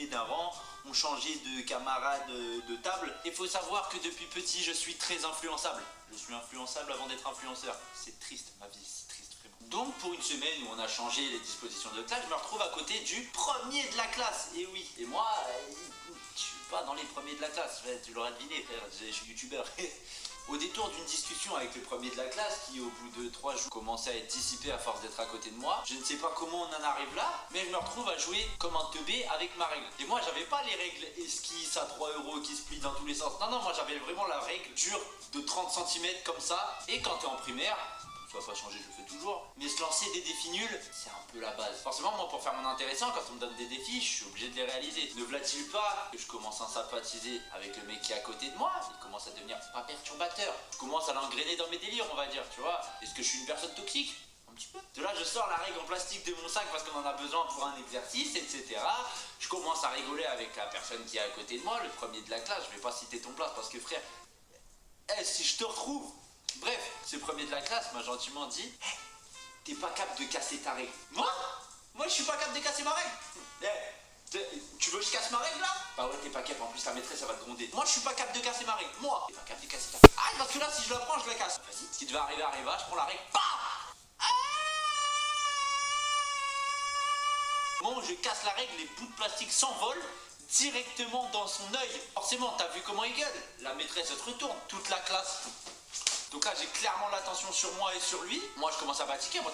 d'avant, on changeait de camarade de table. Et faut savoir que depuis petit, je suis très influençable. Je suis influençable avant d'être influenceur. C'est triste, ma vie, c'est triste, vraiment. Donc, pour une semaine où on a changé les dispositions de classe, je me retrouve à côté du premier de la classe. Et oui, et moi, je suis pas dans les premiers de la classe. Tu l'auras deviné, frère, je suis youtubeur. Au détour d'une discussion avec le premier de la classe, qui au bout de 3 jours commençait à être dissipé à force d'être à côté de moi, je ne sais pas comment on en arrive là, mais je me retrouve à jouer comme un teubé avec ma règle. Et moi j'avais pas les règles esquisses à 3 euros qui se plient dans tous les sens. Non, moi j'avais vraiment la règle dure de 30 cm comme ça. Et quand t'es en primaire, ça va pas changer, je le fais toujours, mais se lancer des défis nuls, c'est un peu la base. Forcément, moi, pour faire mon intéressant, quand on me donne des défis, je suis obligé de les réaliser. Ne v'là-t-il pas que je commence à sympathiser avec le mec qui est à côté de moi? Il commence à devenir pas perturbateur. Je commence à l'engrainer dans mes délires, on va dire, tu vois. Est-ce que je suis une personne toxique? Un petit peu. De là, je sors la règle en plastique de mon sac parce qu'on en a besoin pour un exercice, etc. Je commence à rigoler avec la personne qui est à côté de moi, le premier de la classe. Je vais pas citer ton place parce que, frère, si je te retrouve... Bref, ce premier de la classe m'a gentiment dit hey, t'es pas capable de casser ta règle. Moi je suis pas capable de casser ma règle. Tu veux que je casse ma règle là? Bah ouais, t'es pas capable, en plus ta maîtresse elle va te gronder. Moi je suis pas capable de casser ma règle. Moi, t'es pas capable de casser ta règle. Ah, parce que là si je la prends, je la casse. Vas-y, ce qui devait arriver arriva, je prends la règle. Bon, je casse la règle, les bouts de plastique s'envolent directement dans son œil. Forcément, t'as vu comment il gueule? La maîtresse elle se retourne, toute la classe. Donc là j'ai clairement l'attention sur moi et sur lui. Moi je commence à paniquer. Moi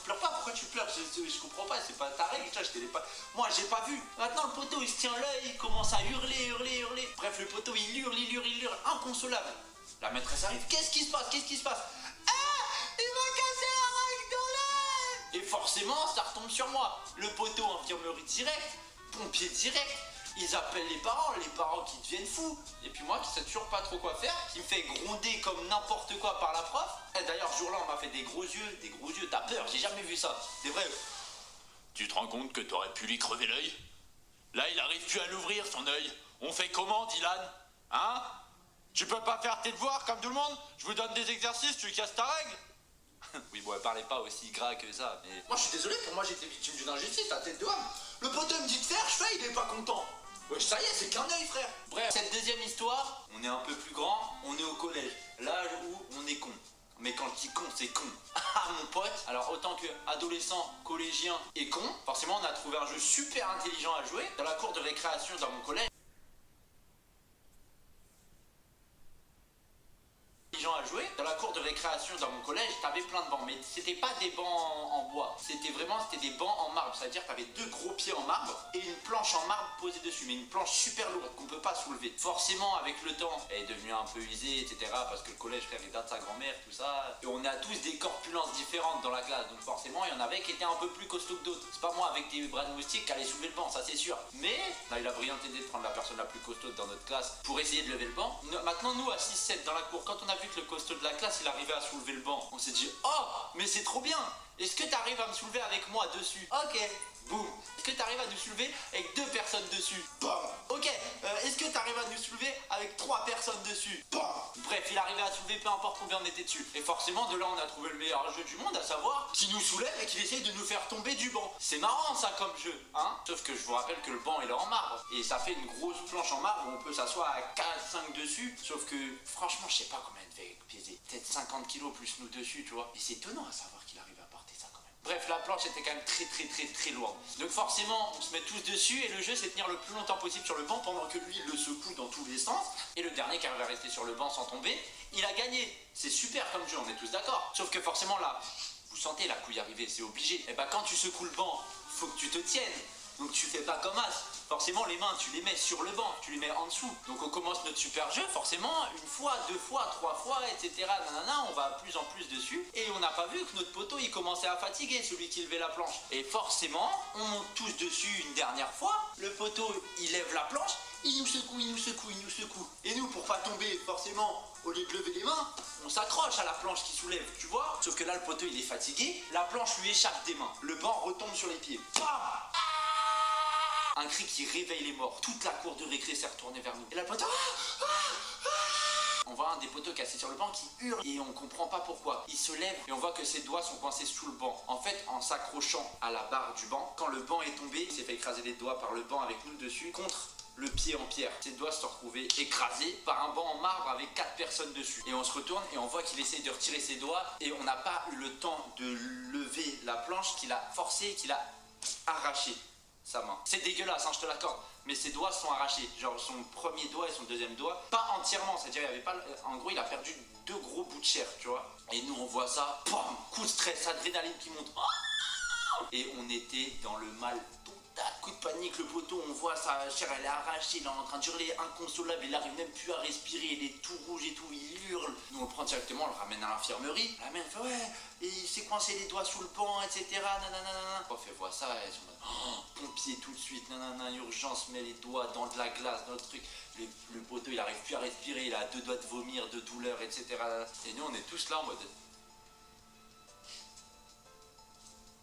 pleure pas, pourquoi tu pleures? Je comprends pas, c'est pas ta règle. Moi j'ai pas vu. Maintenant le poteau il se tient l'œil, il commence à hurler. Bref, le poteau il hurle, inconsolable. La maîtresse arrive, qu'est-ce qui se passe? Ah, il m'a cassé la règle dans l'œil. Et forcément ça retombe sur moi. Le poteau, infirmerie direct, pompier direct. Ils appellent les parents qui deviennent fous. Et puis moi qui sais toujours pas trop quoi faire, qui me fait gronder comme n'importe quoi par la prof. Et d'ailleurs ce jour-là on m'a fait des gros yeux, t'as peur, j'ai jamais vu ça. C'est vrai. Tu te rends compte que t'aurais pu lui crever l'œil? Là il arrive plus à l'ouvrir son œil. On fait comment, Dylan? Hein? Tu peux pas faire tes devoirs comme tout le monde? Je vous donne des exercices, tu casses ta règle? Oui bon elle parlait pas aussi gras que ça, mais... Moi je suis désolé, pour moi j'étais victime d'une injustice, la tête de homme. Le poteau me dit de faire, je fais, il est pas content. Ouais, ça y est, c'est qu'un œil, frère. Bref, cette deuxième histoire, on est un peu plus grand, on est au collège, l'âge où on est con. Mais quand je dis con, c'est con. Ah, mon pote. Alors, autant que adolescent, collégien et con, forcément, on a trouvé un jeu super intelligent à jouer. Dans la cour de récréation dans mon collège, t'avais plein de bancs, mais c'était pas des bancs en bois, c'était des bancs en marbre, c'est-à-dire que t'avais 2 gros pieds en marbre et une planche en marbre posée dessus, mais une planche super lourde qu'on peut pas soulever. Forcément, avec le temps, elle est devenue un peu usée, etc., parce que le collège, frère, il date de sa grand-mère, tout ça, et on a tous des corpulences différentes dans la classe, donc forcément, il y en avait qui étaient un peu plus costauds que d'autres. C'est pas moi avec des bras de moustique qui allait soulever le banc, ça c'est sûr. Mais on a eu la brillante idée de prendre la personne la plus costaud dans notre classe pour essayer de lever le banc. Maintenant, nous, à 6-7 dans la cour, quand on a vu que le costaud de la classe, il arrivait à soulever le banc, on s'est dit « Oh, mais c'est trop bien! Est-ce que t'arrives à me soulever avec moi dessus? Ok, boum. Est-ce que t'arrives à nous soulever avec 2 personnes dessus? Bam. Ok, est-ce que t'arrives à nous soulever avec 3 personnes dessus? Bam. Bref, il arrivait à soulever peu importe combien on était dessus. Et forcément, de là, on a trouvé le meilleur jeu du monde, à savoir qui nous soulève et qui essaye de nous faire tomber du banc. C'est marrant ça comme jeu, hein? Sauf que je vous rappelle que le banc il est en marbre. Et ça fait une grosse planche en marbre où on peut s'asseoir à 4-5 dessus. Sauf que, franchement, je sais pas combien il devait peser. Peut-être 50 kilos plus nous dessus, tu vois. Et c'est étonnant à savoir qu'il arrive à porter ça quand même. Bref, la planche était quand même très lourde. Donc forcément, on se met tous dessus et le jeu c'est tenir le plus longtemps possible sur le banc pendant que lui il le secoue dans tous les sens. Et le dernier qui arrive à rester sur le banc sans tomber, il a gagné. C'est super comme jeu, on est tous d'accord. Sauf que forcément là, vous sentez la couille arriver, c'est obligé. Et bah quand tu secoues le banc, faut que tu te tiennes. Donc tu fais pas comme As. Forcément les mains tu les mets sur le banc, tu les mets en dessous. Donc on commence notre super jeu, forcément, 1 fois, 2 fois, 3 fois, etc. Nanana, on va plus en plus dessus. Et on n'a pas vu que notre poteau il commençait à fatiguer, celui qui levait la planche. Et forcément, on monte tous dessus une dernière fois. Le poteau il lève la planche, il nous secoue. Et nous pour pas tomber, forcément, au lieu de lever les mains, on s'accroche à la planche qui soulève, tu vois. Sauf que là le poteau il est fatigué, la planche lui échappe des mains. Le banc retombe sur les pieds. Bam! Un cri qui réveille les morts. Toute la cour de récré s'est retournée vers nous. Et là, le poteau... On voit un des poteaux qui est assis sur le banc qui hurle et on comprend pas pourquoi. Il se lève et on voit que ses doigts sont coincés sous le banc. En fait, en s'accrochant à la barre du banc, quand le banc est tombé, il s'est fait écraser les doigts par le banc avec nous dessus contre le pied en pierre. Ses doigts se sont retrouvés écrasés par un banc en marbre avec 4 personnes dessus. Et on se retourne et on voit qu'il essaye de retirer ses doigts et on n'a pas eu le temps de lever la planche, qu'il a forcé, qu'il a arraché sa main. C'est dégueulasse, hein, je te l'accorde, mais ses doigts sont arrachés. Genre son premier doigt et son deuxième doigt, pas entièrement, c'est-à-dire il y avait pas, en gros il a perdu 2 gros bouts de chair, tu vois. Et nous on voit ça, pam, coup de stress, adrénaline qui monte. Et on était dans le mal total. Coup de panique, le poteau, on voit sa chair, elle est arrachée, il est en train d'hurler inconsolable, il arrive même plus à respirer, il est tout rouge et tout, il hurle. Nous on le prend directement, on le ramène à l'infirmerie. La mère fait ouais, et il s'est coincé les doigts sous le banc, etc. Nanana. Le prof elle voit ça, elle se dit pompier tout de suite, nanana, urgence, met les doigts dans de la glace, dans le truc. Le poteau il arrive plus à respirer, il a 2 doigts de vomir, de douleur, etc. Et nous on est tous là en mode.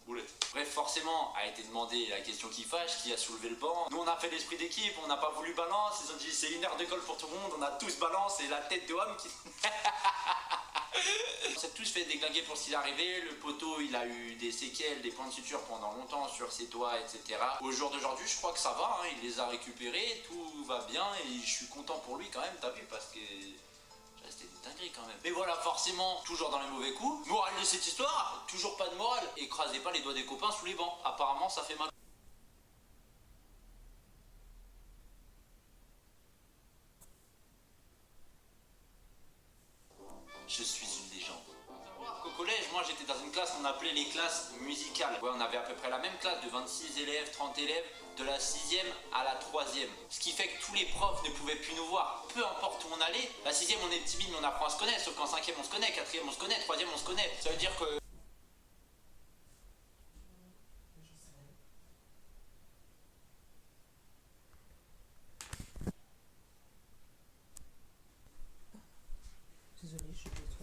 Bref, forcément, a été demandé la question qui fâche, qui a soulevé le banc. Nous, on a fait l'esprit d'équipe, on n'a pas voulu balance. Ils ont dit c'est 1 heure de colle pour tout le monde, on a tous balance et la tête de homme qui. On s'est tous fait déglinguer pour ce qu'il est arrivé. Le poteau, il a eu des séquelles, des points de suture pendant longtemps sur ses doigts, etc. Au jour d'aujourd'hui, je crois que ça va, hein, il les a récupérés, tout va bien et je suis content pour lui quand même, t'as vu, parce que. C'était une dinguerie quand même. Mais voilà, forcément, toujours dans les mauvais coups. Morale de cette histoire, toujours pas de morale. Écrasez pas les doigts des copains sous les bancs. Apparemment, ça fait mal. Je suis une légende. Au collège, moi j'étais dans une classe qu'on appelait les classes musicales. Ouais, on avait à peu près la même classe de 26 élèves, 30 élèves, de la 6e à la 3e. Ce qui fait que tous les profs ne pouvaient plus nous voir, peu importe où on allait. La 6e on est timide mais on apprend à se connaître, sauf qu'en 5e on se connaît, 4e on se connaît, 3e on se connaît. Ça veut dire que